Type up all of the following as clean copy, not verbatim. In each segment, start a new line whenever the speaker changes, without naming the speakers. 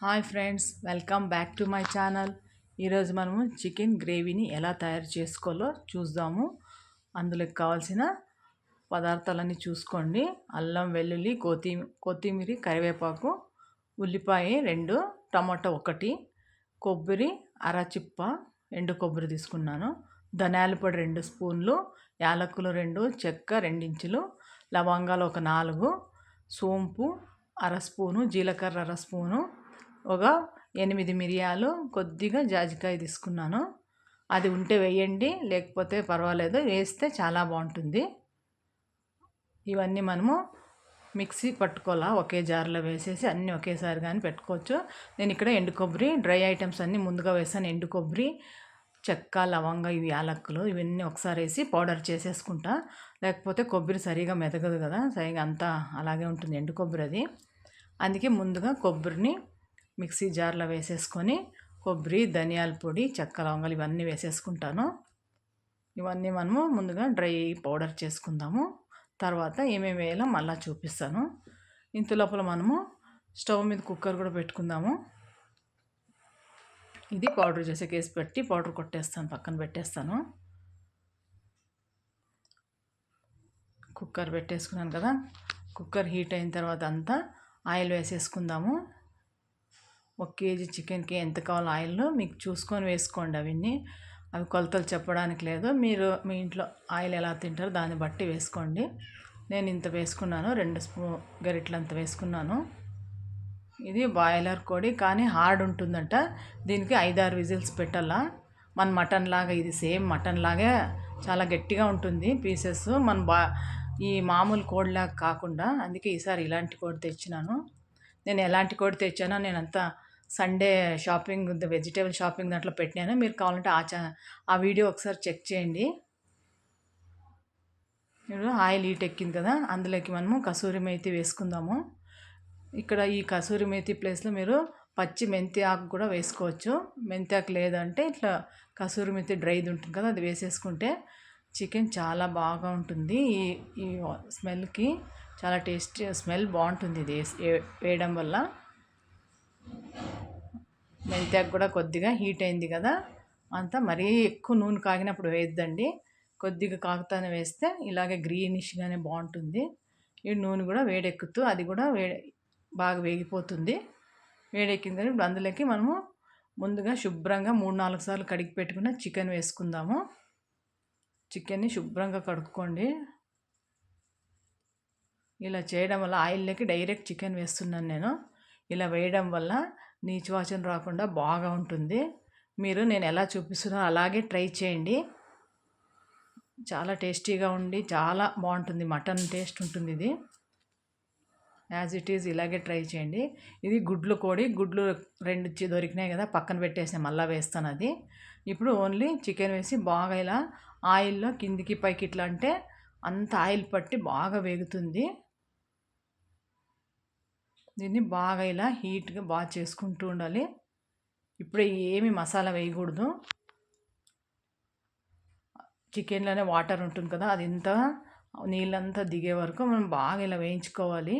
Hi friends, welcome back to my channel. ఈరోజు మనము chicken గ్రేవీని ఎలా తయారు చేసుకోవాలో చూద్దాము. అందులోకి కావాల్సిన పదార్థాలన్నీ చూసుకోండి. అల్లం వెల్లుల్లి కొత్తిమీర కరివేపాకు, ఉల్లిపాయ 2, టమాటా 1, కొబ్బరి అరచిప్ప, ఎండు కొబ్బరి తీసుకున్నాను. ధనియాల పొడి 2 స్పూన్లు, యాలకులు 2, చెక్క 2 ఇంచులు, లవంగాలు ఒక 4, సోంపు అర స్పూను, జీలకర్ర అర స్పూను, ఒక 8 మిరియాలు, కొద్దిగా జాజికాయ తీసుకున్నాను. అది ఉంటే వేయండి, లేకపోతే పర్వాలేదు, వేస్తే చాలా బాగుంటుంది. ఇవన్నీ మనము మిక్సీ పట్టుకోవాలా, ఒకే జార్లో వేసేసి అన్నీ ఒకేసారి కానీ పెట్టుకోవచ్చు. నేను ఇక్కడ ఎండు కొబ్బరి డ్రై ఐటమ్స్ అన్నీ ముందుగా వేసాను. ఎండు కొబ్బరి, చెక్క, లవంగా, ఇవి యాలక్కులు, ఇవన్నీ ఒకసారి వేసి పౌడర్ చేసేసుకుంటా. లేకపోతే కొబ్బరి సరిగా మెదగదు కదా, సరిగా అంతా అలాగే ఉంటుంది ఎండు కొబ్బరి అది. అందుకే ముందుగా కొబ్బరిని మిక్సీ జార్లో వేసేసుకొని కొబ్బరి, ధనియాల పొడి, చెక్క, లవంగాలు ఇవన్నీ వేసేసుకుంటాను. ఇవన్నీ మనము ముందుగా డ్రై పౌడర్ చేసుకుందాము. తర్వాత ఏమేమి వేయాలో మళ్ళీ చూపిస్తాను. ఇంత లోపల మనము స్టవ్ మీద కుక్కర్ కూడా పెట్టుకుందాము. ఇది పౌడర్ చేసే కేసు పెట్టి పౌడర్ కొట్టేస్తాను, పక్కన పెట్టేస్తాను. కుక్కర్ పెట్టేసుకున్నాను కదా. కుక్కర్ హీట్ అయిన తర్వాత అంతా ఆయిల్ వేసేసుకుందాము. 1 కేజీ చికెన్కి ఎంత కావాలో ఆయిల్ మీకు చూసుకొని వేసుకోండి. అవి కొలతలు చెప్పడానికి లేదు. మీరు మీ ఇంట్లో ఆయిల్ ఎలా తింటారో దాన్ని బట్టి వేసుకోండి. నేను ఇంత వేసుకున్నాను, 2 గరిటలంత వేసుకున్నాను. ఇది బాయిలర్ కోడి, కానీ హార్డ్ ఉంటుందంట. దీనికి 5-6 విజిల్స్ పెట్టాలా. మన మటన్ లాగా, ఇది సేమ్ మటన్ లాగే చాలా గట్టిగా ఉంటుంది పీసెస్. ఈ మామూలు కోడిలాగా కాకుండా, అందుకే ఈసారి ఇలాంటి కోడి తెచ్చినాను. నేను ఎలాంటి కోడి తెచ్చానో నేనంతా సండే షాపింగ్, వెజిటేబుల్ షాపింగ్ దాంట్లో పెట్టినాను. మీరు కావాలంటే ఆ వీడియో ఒకసారి చెక్ చేయండి. ఇప్పుడు ఆయిల్ హీట్ ఎక్కింది కదా, అందులోకి మనము కసూరి మేతి వేసుకుందాము. ఇక్కడ ఈ కసూరి మేతి ప్లేస్లో మీరు పచ్చి మెంతి ఆకు కూడా వేసుకోవచ్చు. మెంతి ఆకు లేదంటే ఇట్లా కసూరి మేతి డ్రైది ఉంటుంది కదా, అది వేసేసుకుంటే చికెన్ చాలా బాగా ఉంటుంది. ఈ స్మెల్కి చాలా టేస్టీ స్మెల్ బాగుంటుంది ఇది వేయడం వల్ల. మెంతాకు కూడా కొద్దిగా హీట్ అయింది కదా, అంతా మరీ ఎక్కువ నూనె కాగినప్పుడు వేయద్దండి. కొద్దిగా కాగుతానే వేస్తే ఇలాగే గ్రీనిష్గానే బాగుంటుంది. ఈ నూనె కూడా వేడెక్కుతూ అది కూడా బాగా వేగిపోతుంది. వేడెక్కింది కానీ ఇప్పుడు అందులోకి మనము ముందుగా శుభ్రంగా 3-4 సార్లు కడిగి పెట్టుకున్న చికెన్ వేసుకుందాము. చికెన్ని శుభ్రంగా కడుక్కోండి. ఇలా చేయడం వల్ల ఆయిల్లోకి డైరెక్ట్ చికెన్ వేస్తున్నాను నేను. ఇలా వేయడం వల్ల నీచు వాసన రాకుండా బాగా ఉంటుంది. నేను ఎలా చూపిస్తున్నానో అలాగే ట్రై చేయండి. చాలా టేస్టీగా ఉండి చాలా బాగుంటుంది, మటన్ టేస్ట్ ఉంటుంది ఇది. యాజ్ ఇట్ ఈజ్ ఇలాగే ట్రై చేయండి. ఇది గుడ్లు కోడి, గుడ్లు 2 దొరికినాయి కదా, పక్కన పెట్టేసి మళ్ళీ వేస్తాను అది. ఇప్పుడు ఓన్లీ చికెన్ వేసి బాగా ఇలా ఆయిల్లో కిందికి పైకి ఇట్లా అంటే అంత ఆయిల్ పట్టి బాగా వేగుతుంది. దీన్ని బాగా ఇలా హీట్గా బాగా చేసుకుంటూ ఉండాలి. ఇప్పుడే ఏమి మసాలా వేయకూడదు. చికెన్లోనే వాటర్ ఉంటుంది కదా, అది ఇంత నీళ్ళంతా దిగే వరకు మనం బాగా ఇలా వేయించుకోవాలి.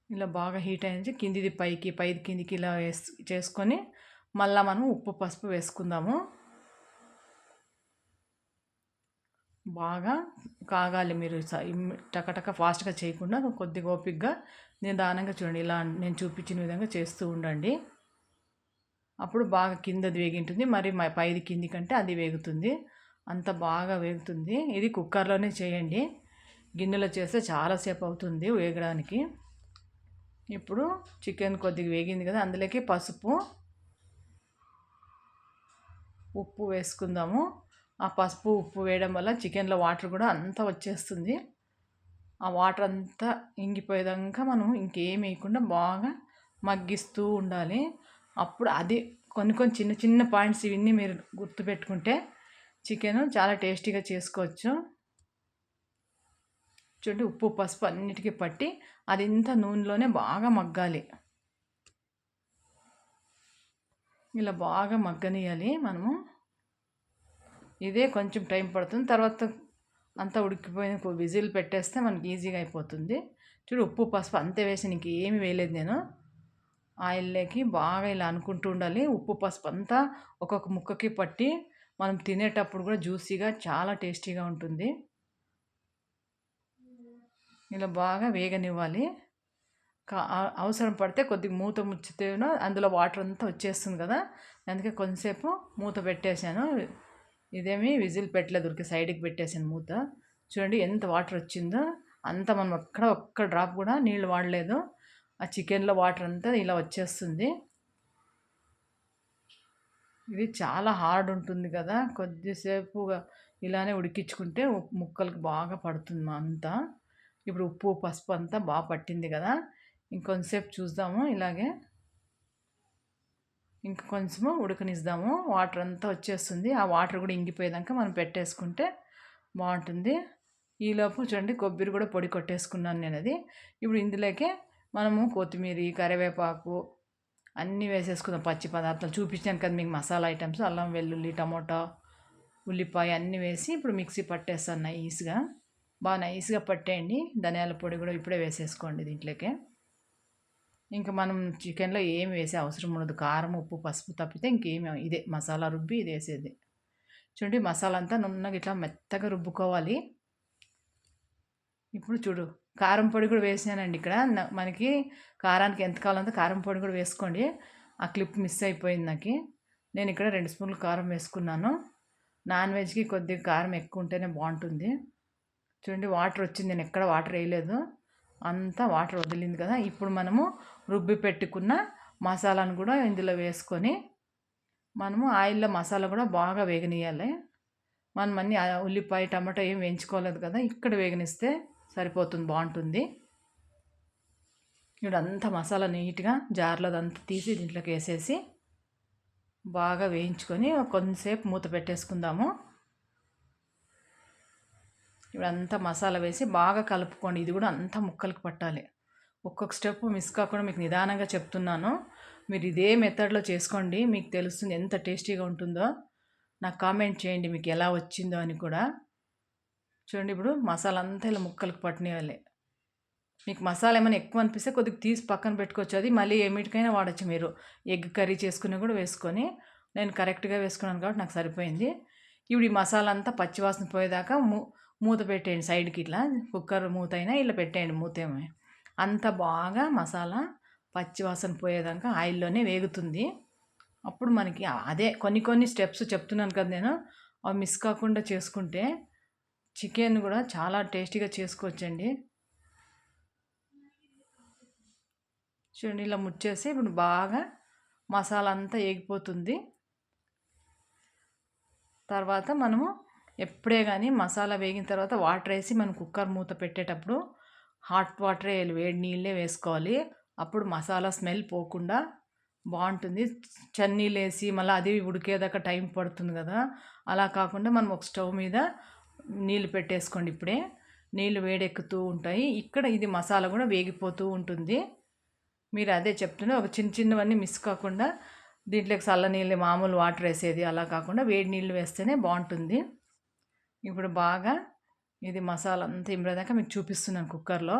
ఇలా బాగా హీట్ అయ్యి కిందిది పైకి, పైది కిందికి ఇలా చేసుకొని మళ్ళీ మనం ఉప్పు పసుపు వేసుకుందాము. బాగా కాగాలి. మీరు టకటక ఫాస్ట్గా చేయకుండా కొద్దిగా ఓపికగా నిదానంగా చూడండి. ఇలా నేను చూపించిన విధంగా చేస్తూ ఉండండి. అప్పుడు బాగా కిందది వేగింటుంది, మరి పైది కింది కంటే అది వేగుతుంది. అంత బాగా వేగుతుంది. ఇది కుక్కర్లోనే చేయండి. గిన్నెలో చేస్తే చాలాసేపు అవుతుంది వేగడానికి. ఇప్పుడు చికెన్ కొద్దిగా వేగింది కదా, అందులోకి పసుపు, ఉప్పు వేసుకుందాము. ఆ పసుపు ఉప్పు వేయడం వల్ల చికెన్లో వాటర్ కూడా అంతా వచ్చేస్తుంది. ఆ వాటర్ అంతా ఇంగిపోయేదాకా మనం ఇంకేం వేయకుండా బాగా మగ్గిస్తూ ఉండాలి. అప్పుడు అది కొన్ని చిన్న చిన్న పాయింట్స్ ఇవన్నీ మీరు గుర్తుపెట్టుకుంటే చికెన్ చాలా టేస్టీగా చేసుకోవచ్చు. చూడండి, ఉప్పు పసుపు అన్నిటికీ పట్టి అది ఇంత నూనెలోనే బాగా మగ్గాలి. ఇలా బాగా మగ్గనియాలి మనము. ఇదే కొంచెం టైం పడుతుంది. తర్వాత అంతా ఉడికిపోయిన విజిల్ పెట్టేస్తే మనకి ఈజీగా అయిపోతుంది. చూడు, ఉప్పు పసుపు అంతే వేసి నీకు ఏమి వేయలేదు నేను. ఆయిల్లోకి బాగా ఇలా అనుకుంటూ ఉండాలి. ఉప్పు పసుపు అంతా ఒక్కొక్క ముక్కకి పట్టి మనం తినేటప్పుడు కూడా జ్యూసీగా చాలా టేస్టీగా ఉంటుంది. ఇలా బాగా వేగనివ్వాలి. అవసరం పడితే కొద్దిగా మూత ముచ్చితేనో అందులో వాటర్ అంతా వచ్చేస్తుంది కదా, అందుకే కొంచెంసేపు మూత పెట్టేశాను. ఇదేమి విజిల్ పెట్టలేదు, ఊరికే సైడ్కి పెట్టేశాను మూత. చూడండి ఎంత వాటర్ వచ్చిందో, అంత మనం ఒక్క డ్రాప్ కూడా నీళ్ళు వాడలేదు. ఆ చికెన్లో వాటర్ అంతా ఇలా వచ్చేస్తుంది. ఇది చాలా హార్డ్ ఉంటుంది కదా, కొద్దిసేపుగా ఇలానే ఉడికించుకుంటే ముక్కలకు బాగా పడుతుంది అంతా. ఇప్పుడు ఉప్పు పసుపు అంతా బాగా పట్టింది కదా, ఇంకొంచెంసేపు చూద్దాము. ఇలాగే ఇంక కొంచెము ఉడకనిద్దాము. వాటర్ అంతా వచ్చేస్తుంది, ఆ వాటర్ కూడా ఇంగిపోయేదాకా మనం పెట్టేసుకుంటే బాగుంటుంది. ఈలోపు చూడండి కొబ్బరి కూడా పొడి కొట్టేసుకున్నాను నేను. అది ఇప్పుడు ఇందులోకి మనము కొత్తిమీర కరివేపాకు అన్నీ వేసేసుకుందాం. పచ్చి పదార్థాలు చూపించాను కదా మీకు, మసాలా ఐటమ్స్ అల్లం వెల్లుల్లి టమోటా ఉల్లిపాయ అన్నీ వేసి ఇప్పుడు మిక్సీ పట్టేస్తాను నైస్గా. బాగా నైస్గా పట్టేయండి. ధనియాల పొడి కూడా ఇప్పుడే వేసేసుకోండి దీంట్లోకి. ఇంకా మనం చికెన్లో ఏమి వేసే అవసరం ఉండదు. కారం ఉప్పు పసుపు తప్పితే ఇంకేమి, ఇదే మసాలా రుబ్బి ఇది వేసేది. చూడండి మసాలా అంతా నున్నగా ఇట్లా మెత్తగా రుబ్బుకోవాలి. ఇప్పుడు చూడు కారం పొడి కూడా వేసానండి ఇక్కడ. మనకి కారానికి ఎంత కావాలంటే కారం పొడి కూడా వేసుకోండి. ఆ క్లిప్ మిస్ అయిపోయింది నాకు. నేను ఇక్కడ 2 స్పూన్లు కారం వేసుకున్నాను. నాన్ వెజ్కి కొద్దిగా కారం ఎక్కువ ఉంటేనే బాగుంటుంది. చూడండి వాటర్ వచ్చింది, నేను ఎక్కడ వాటర్ వేయలేదు, అంతా వాటర్ వదిలింది కదా. ఇప్పుడు మనము రుబ్బి పెట్టుకున్న మసాలాను కూడా ఇందులో వేసుకొని మనము ఆయిల్లో మసాలా కూడా బాగా వేగనీయాలి. మనం అన్ని ఉల్లిపాయ టమాటా ఏం వేయించుకోలేదు కదా, ఇక్కడ వేగనిస్తే సరిపోతుంది, బాగుంటుంది. ఇప్పుడు అంతా మసాలా నీట్గా జార్లో అంతా తీసి దీంట్లోకి వేసేసి బాగా వేయించుకొని కొంతసేపు మూత పెట్టేసుకుందాము. ఇప్పుడు అంతా మసాలా వేసి బాగా కలుపుకోండి. ఇది కూడా అంతా ముక్కలకు పట్టాలి. ఒక్కొక్క స్టెప్ మిస్ కాకుండా మీకు నిదానంగా చెప్తున్నాను. మీరు ఇదే మెథడ్లో చేసుకోండి, మీకు తెలుస్తుంది ఎంత టేస్టీగా ఉంటుందో. నాకు కామెంట్ చేయండి మీకు ఎలా వచ్చిందో అని కూడా. చూడండి ఇప్పుడు మసాలా అంతా ఇలా ముక్కలకు పట్టినేయాలి. మీకు మసాలా ఏమైనా ఎక్కువ అనిపిస్తే కొద్దిగా తీసి పక్కన పెట్టుకోవచ్చు, అది మళ్ళీ ఏమిటికైనా వాడచ్చు. మీరు ఎగ్ కర్రీ చేసుకుని కూడా వేసుకొని, నేను కరెక్ట్గా వేసుకున్నాను కాబట్టి నాకు సరిపోయింది. ఇప్పుడు ఈ మసాలా అంతా పచ్చివాసన పోయేదాకా మూత పెట్టేయండి సైడ్కి, ఇట్లా కుక్కర్ మూత అయినా ఇలా పెట్టేయండి మూత. ఏమో అంత బాగా మసాలా పచ్చివాసన పోయేదాకా ఆయిల్లోనే వేగుతుంది. అప్పుడు మనకి అదే కొన్ని స్టెప్స్ చెప్తున్నాను కదా నేను, అవి మిస్ కాకుండా చేసుకుంటే చికెన్ కూడా చాలా టేస్టీగా చేసుకోవచ్చండి. చూడండి ఇలా ముచ్చేసి ఇప్పుడు బాగా మసాలా అంతా వేగిపోతుంది. తర్వాత మనము ఎప్పుడే కానీ మసాలా వేగిన తర్వాత వాటర్ వేసి మనం కుక్కర్ మూత పెట్టేటప్పుడు హాట్ వాటరే వేయాలి, వేడి నీళ్ళే వేసుకోవాలి. అప్పుడు మసాలా స్మెల్ పోకుండా బాగుంటుంది. చన్నీళ్ళు వేసి మళ్ళీ అది ఉడికేదాకా టైం పడుతుంది కదా, అలా కాకుండా మనం ఒక స్టవ్ మీద నీళ్ళు పెట్టేసుకోండి. ఇప్పుడే నీళ్ళు వేడెక్కుతూ ఉంటాయి, ఇక్కడ ఇది మసాలా కూడా వేగిపోతూ ఉంటుంది. మీరు అదే చెప్తున్నా, ఒక చిన్నవన్నీ మిస్ కాకుండా దీంట్లోకి చల్ల నీళ్ళు మామూలు వాటర్ వేసేది అలా కాకుండా వేడి నీళ్ళు వేస్తేనే బాగుంటుంది. ఇప్పుడు బాగా ఇది మసాలా అంతా ఇమ్మేదాకా మీకు చూపిస్తున్నాను కుక్కర్లో.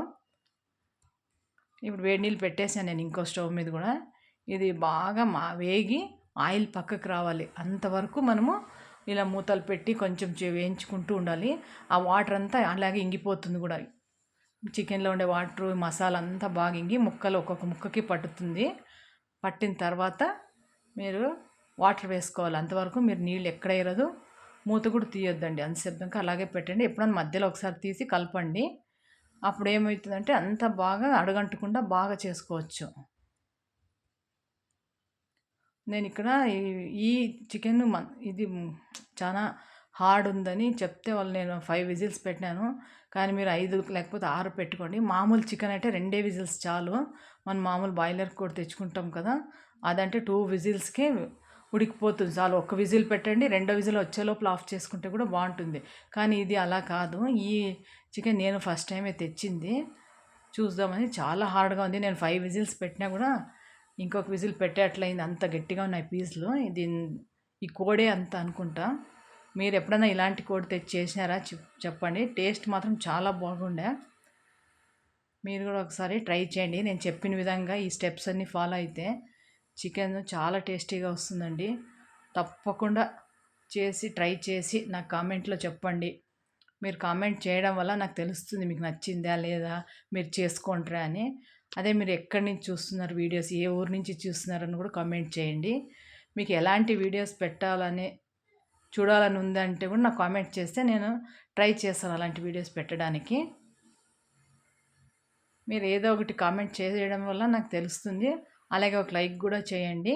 ఇప్పుడు వేడి నీళ్ళు పెట్టేసాను నేను ఇంకో స్టవ్ మీద కూడా. ఇది బాగా వేగి ఆయిల్ పక్కకు రావాలి, అంతవరకు మనము ఇలా మూతలు పెట్టి కొంచెం వేయించుకుంటూ ఉండాలి. ఆ వాటర్ అంతా అలాగే ఇంగిపోతుంది కూడా. చికెన్లో ఉండే వాటర్ మసాలా అంతా బాగా ఇంగి ముక్కలు ఒక్కొక్క ముక్కకి పట్టుతుంది. పట్టిన తర్వాత మీరు వాటర్ వేసుకోవాలి. అంతవరకు మీరు నీళ్ళు ఎక్కడ వేయరదు, మూత కూడా తీయొద్దండి. అంతసేపు అలాగే పెట్టండి. ఎప్పుడైనా మధ్యలో ఒకసారి తీసి కలపండి. అప్పుడు ఏమవుతుందంటే అంత బాగా అడగంటకుండా బాగా చేసుకోవచ్చు. నేను ఇక్కడ ఈ చికెన్ ఇది చాలా హార్డ్ ఉందని చెప్తే వాళ్ళు నేను 5 విజిల్స్ పెట్టినాను, కానీ మీరు 5 లేకపోతే 6 పెట్టుకోండి. మామూలు చికెన్ అయితే 2 విజిల్స్ చాలు. మనం మామూలు బాయిలర్ కూడా తెచ్చుకుంటాం కదా, అదంటే 2 విజిల్స్కే ఉడికిపోతుంది చాలు. ఒక్క విజిల్ పెట్టండి, 2వ విజిల్ వచ్చే లోపల ఆఫ్ చేసుకుంటే కూడా బాగుంటుంది. కానీ ఇది అలా కాదు. ఈ చికెన్ నేను ఫస్ట్ టైమే తెచ్చింది, చూద్దామని చాలా హార్డ్గా ఉంది. నేను 5 విజిల్స్ పెట్టినా కూడా ఇంకొక విజిల్ పెట్టేట్లయింది, అంత గట్టిగా ఉన్నాయి పీసులు. ఇది ఈ కోడే అంత అనుకుంటా. మీరు ఎప్పుడైనా ఇలాంటి కోడి తెచ్చి చేసినారా చెప్పండి. టేస్ట్ మాత్రం చాలా బాగుండే. మీరు కూడా ఒకసారి ట్రై చేయండి. నేను చెప్పిన విధంగా ఈ స్టెప్స్ అన్నీ ఫాలో అయితే చికెన్ చాలా టేస్టీగా వస్తుందండి. తప్పకుండా ట్రై చేసి నాకు కామెంట్లో చెప్పండి. మీరు కామెంట్ చేయడం వల్ల నాకు తెలుస్తుంది మీకు నచ్చిందా లేదా, మీరు చేసుకుంటారా అని. అదే మీరు ఎక్కడి నుంచి చూస్తున్నారు వీడియోస్, ఏ ఊరు నుంచి చూస్తున్నారని కూడా కామెంట్ చేయండి. మీకు ఎలాంటి వీడియోస్ పెట్టాలని చూడాలని ఉందంటే కూడా నాకు కామెంట్ చేస్తే నేను ట్రై చేస్తాను అలాంటి వీడియోస్ పెట్టడానికి. మీరు ఏదో ఒకటి కామెంట్ చేయడం వల్ల నాకు తెలుస్తుంది. అలాగే ఒక లైక్ కూడా చేయండి.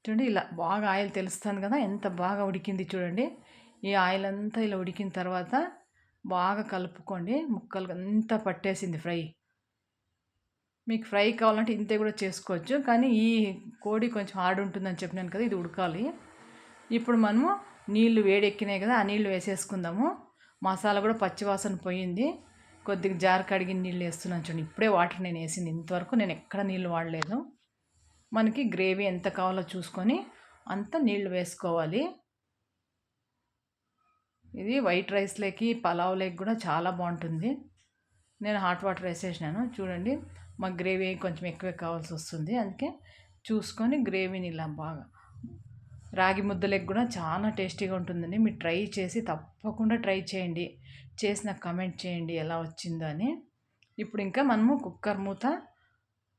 చూడండి ఇలా బాగా ఆయిల్ తెలుస్తుంది కదా, ఎంత బాగా ఉడికింది చూడండి. ఈ ఆయిల్ అంతా ఇలా ఉడికిన తర్వాత బాగా కలుపుకోండి. ముక్కలు అంతా పట్టేసింది ఫ్రై. మీకు ఫ్రై కావాలంటే ఇంతే కూడా చేసుకోవచ్చు, కానీ ఈ కోడి కొంచెం హార్డ్ ఉంటుందని చెప్పినాను కదా, ఇది ఉడకాలి. ఇప్పుడు మనము నీళ్లు వేడెక్కినాయి కదా, ఆ నీళ్లు వేసేసుకుందాము. మసాలా కూడా పచ్చివాసన పోయింది. కొద్దిగా జార్ కడిగిన నీళ్ళు వేస్తున్నాను చూడండి. ఇప్పుడే వాటర్ నేను వేసింది. ఇంతవరకు నేను ఎక్కడ నీళ్ళు వాడలేదు. మనకి గ్రేవీ ఎంత కావాలో చూసుకొని అంత నీళ్లు వేసుకోవాలి. ఇది వైట్ రైస్లోకి పలావ్లోకి కూడా చాలా బాగుంటుంది. నేను హాట్ వాటర్ వేసేసినాను చూడండి. మాకు గ్రేవీ కొంచెం ఎక్కువే కావాల్సి వస్తుంది, అందుకే చూసుకొని గ్రేవీని ఇలా బాగా. రాగి ముద్దలకు కూడా చాలా టేస్టీగా ఉంటుందండి. మీరు ట్రై చేసి తప్పకుండా ట్రై చేయండి. చేసి నాకు కమెంట్ చేయండి ఎలా వచ్చిందో అని. ఇప్పుడు ఇంకా మనము కుక్కర్ మూత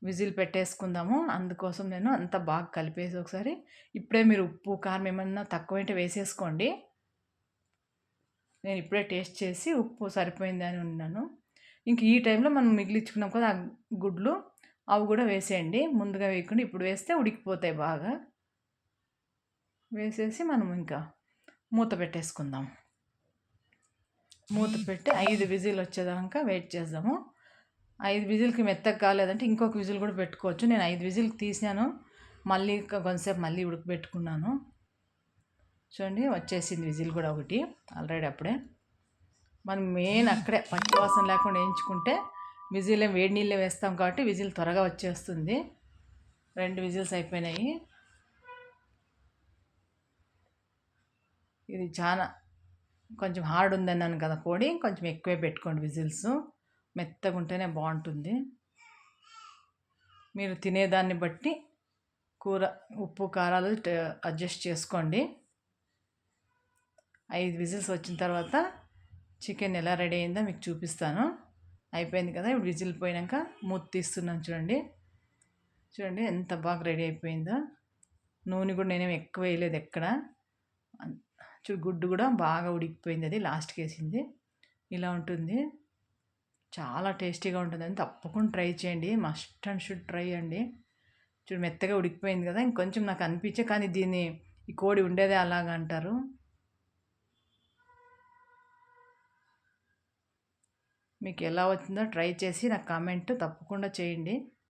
విజిల్ పెట్టేసుకుందాము. అందుకోసం నేను అంతా బాగా కలిపేసి ఒకసారి, ఇప్పుడే మీరు ఉప్పు కారం ఏమన్నా తక్కువైతే వేసేసుకోండి. నేను ఇప్పుడే టేస్ట్ చేసి ఉప్పు సరిపోయింది అని ఉన్నాను. ఇంక ఈ టైంలో మనం మిగిలించుకున్నాం కదా ఆ గుడ్లు, అవి కూడా వేసేయండి. ముందుగా వేయకుండా ఇప్పుడు వేస్తే ఉడికిపోతాయి బాగా. వేసేసి మనం ఇంకా మూత పెట్టేసుకుందాం. మూత పెట్టి 5 విజిల్ వచ్చేదాకా వెయిట్ చేద్దాము. 5 విజిల్కి మెత్తగా కాలేదంటే ఇంకొక విజిల్ కూడా పెట్టుకోవచ్చు. నేను 5 విజిల్కి తీసాను, మళ్ళీ కొంతసేపు మళ్ళీ ఉడకబెట్టుకున్నాను. చూడండి వచ్చేసింది విజిల్ కూడా ఒకటి ఆల్రెడీ. అప్పుడే మనం మెయిన్ అక్కడే పచ్చివాసన లేకుండా వేయించుకుంటే, విజిల్ వేడి నీళ్ళే వేస్తాం కాబట్టి విజిల్ త్వరగా వచ్చేస్తుంది. 2 విజిల్స్ అయిపోయినాయి. ఇది చాలా కొంచెం హార్డ్ ఉందన్నాను కదా కోడి, కొంచెం ఎక్కువే పెట్టుకోండి విజిల్స్. మెత్తగా ఉంటేనే బాగుంటుంది. మీరు తినేదాన్ని బట్టి కూర ఉప్పు కారాలు అడ్జస్ట్ చేసుకోండి. 5 విజిల్స్ వచ్చిన తర్వాత చికెన్ ఎలా రెడీ అయిందో మీకు చూపిస్తాను. అయిపోయింది కదా, ఇప్పుడు విజిల్ పోయాక మూత తీస్తున్నాను చూడండి. చూడండి ఎంత బాగా రెడీ అయిపోయిందో. నూనె కూడా నేనేమి ఎక్కువ వేయలేదు ఎక్కడ. గుడ్డు కూడా బాగా ఉడికిపోయింది, అది లాస్ట్కి వేసింది. ఇలా ఉంటుంది, చాలా టేస్టీగా ఉంటుందని తప్పకుండా ట్రై చేయండి. మస్ట్ అండ్ షుడ్ ట్రై అండి. చూడు మెత్తగా ఉడికిపోయింది కదా, ఇంకొంచెం నాకు అనిపించే, కానీ దీన్ని ఈ కోడి ఉండేదే అలాగ అంటారు. మీకు ఎలా వచ్చిందో ట్రై చేసి నాకు కామెంట్ తప్పకుండా చేయండి.